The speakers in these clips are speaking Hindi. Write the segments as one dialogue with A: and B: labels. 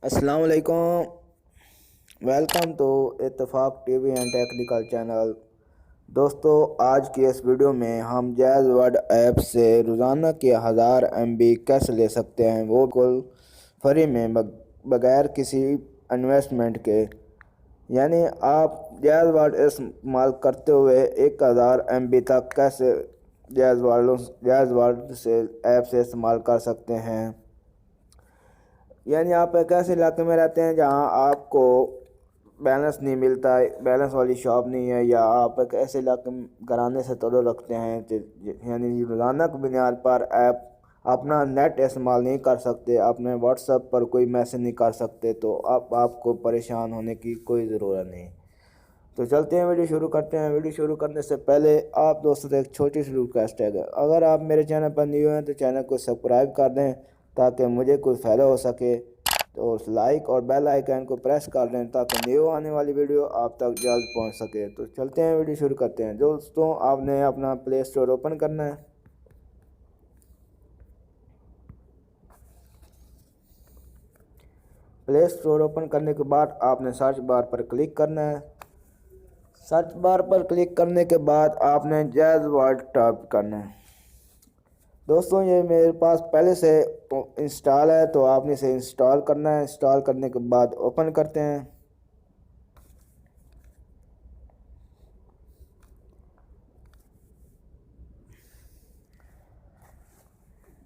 A: अस्सलाम वालेकुम। वेलकम टू इत्तेफाक टीवी एंड टेक्निकल चैनल। दोस्तों, आज की इस वीडियो में हम जैज़ वर्ड ऐप से रोज़ाना के 1000 MB कैसे ले सकते हैं, वो बिल्कुल फ्री में बगैर किसी इन्वेस्टमेंट के। यानी आप जैज़ वर्ड इस्तेमाल करते हुए 1000 MB तक कैसे जैज़ वर्ड से ऐप से इस्तेमाल कर सकते हैं। यानी आप एक ऐसे इलाके में रहते हैं जहां आपको बैलेंस नहीं मिलता है, बैलेंस वाली शॉप नहीं है, या आप एक ऐसे इलाके में घराने से तल्लुक़ रखते हैं यानी रोज़ाना की बुनियाद पर ऐप अपना नेट इस्तेमाल नहीं कर सकते, अपने व्हाट्सएप पर कोई मैसेज नहीं कर सकते, तो आपको परेशान होने की कोई ज़रूरत नहीं। तो चलते हैं, वीडियो शुरू करते हैं। वीडियो शुरू करने से पहले आप दोस्तों से एक छोटी सी रिक्वेस्ट है, अगर आप मेरे चैनल पर न्यू हैं तो चैनल को सब्सक्राइब कर दें ताकि मुझे कुछ फ़ायदा हो सके। तो उस लाइक और बेल आइकन को प्रेस कर दें ताकि न्यू आने वाली वीडियो आप तक जल्द पहुंच सके। तो चलते हैं, वीडियो शुरू करते हैं। दोस्तों, आपने अपना प्ले स्टोर ओपन करना है। प्ले स्टोर ओपन करने के बाद आपने सर्च बार पर क्लिक करना है। सर्च बार पर क्लिक करने के बाद आपने जैज़ वर्ड टाइप करना है। दोस्तों, ये मेरे पास पहले से इंस्टॉल है, तो आपने इसे इंस्टॉल करना है। इंस्टॉल करने के बाद ओपन करते हैं।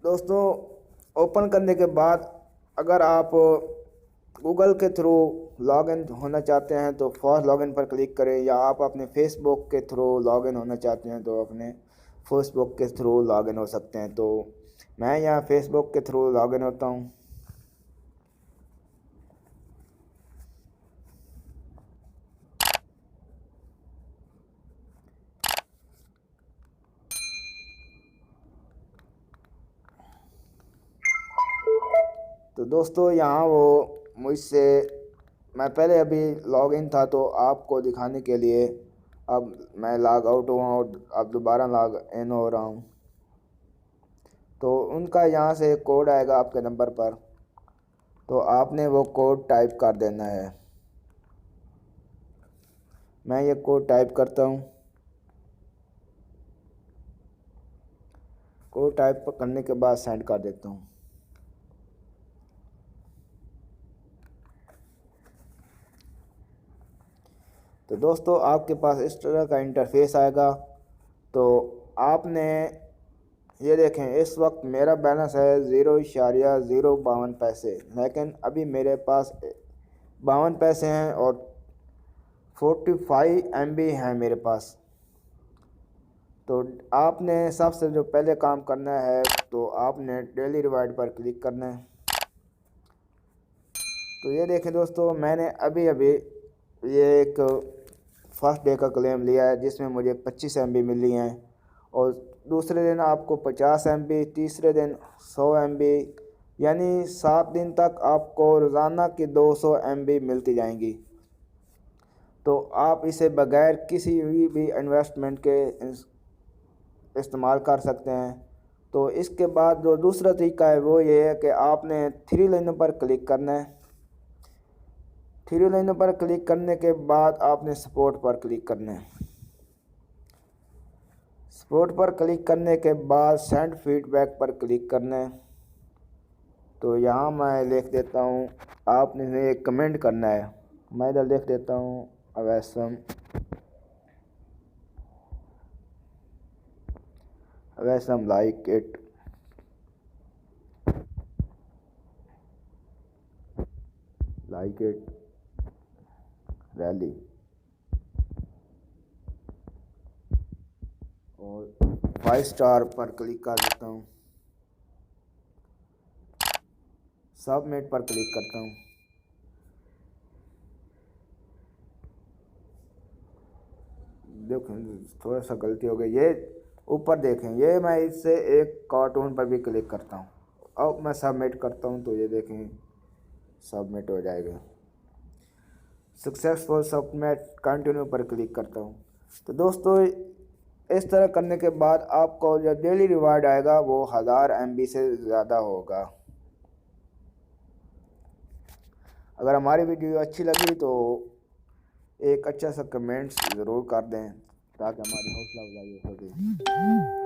A: दोस्तों, ओपन करने के बाद अगर आप गूगल के थ्रू लॉगिन होना चाहते हैं तो फर्स्ट लॉगिन पर क्लिक करें, या आप अपने फेसबुक के थ्रू लॉगिन होना चाहते हैं तो अपने फेसबुक के थ्रू लॉगिन हो सकते हैं। तो मैं यहाँ फेसबुक के थ्रू लॉगिन होता हूँ। तो दोस्तों, यहाँ वो मुझसे मैं पहले अभी लॉगिन था, तो आपको दिखाने के लिए अब मैं लॉग आउट हुआ और अब दोबारा लॉग इन हो रहा हूँ। तो उनका यहाँ से कोड आएगा आपके नंबर पर, तो आपने वो कोड टाइप कर देना है। मैं ये कोड टाइप करता हूँ। कोड टाइप करने के बाद सेंड कर देता हूँ। तो दोस्तों, आपके पास इस तरह का इंटरफेस आएगा। तो आपने ये देखें, इस वक्त मेरा बैलेंस है 0.052 पैसे, लेकिन अभी मेरे पास 52 पैसे हैं और 45 MB हैं मेरे पास। तो आपने सबसे जो पहले काम करना है, तो आपने डेली रिवार्ड पर क्लिक करना है। तो ये देखें दोस्तों, मैंने अभी अभी ये एक फर्स्ट डे का क्लेम लिया है जिसमें मुझे 25 MB मिली हैं, और दूसरे दिन आपको 50 MB, तीसरे दिन 100 MB, यानी 7 दिन तक आपको रोज़ाना की 200 MB मिलती जाएंगी। तो आप इसे बगैर किसी भी इन्वेस्टमेंट के इस्तेमाल कर सकते हैं। तो इसके बाद जो दूसरा तरीका है वो ये है कि आपने थ्री लाइनों पर क्लिक करना है। थ्री लाइनों पर क्लिक करने के बाद आपने सपोर्ट पर क्लिक करना है। सपोर्ट पर क्लिक करने के बाद सेंड फीडबैक पर क्लिक करना है। तो यहाँ मैं लिख देता हूँ, आपने एक कमेंट करना है। मैं इधर लिख देता हूँ, अवैसम अवैसम लाइक इट रैली, और 5 स्टार पर क्लिक कर देता हूँ। सबमिट पर क्लिक करता हूँ। देखें, थोड़ा सा गलती हो गई। ये ऊपर देखें, ये मैं इससे एक कार्टून पर भी क्लिक करता हूँ। अब मैं सबमिट करता हूँ, तो ये देखें सबमिट हो जाएगा। सक्सेसफुल सबमिट, कंटिन्यू पर क्लिक करता हूँ। तो दोस्तों, इस तरह करने के बाद आपको जो डेली रिवार्ड आएगा वो 1000 MB से ज़्यादा होगा। अगर हमारी वीडियो अच्छी लगी तो एक अच्छा सा कमेंट्स ज़रूर कर दें ताकि हमारी हौसला अफजाई हो सके।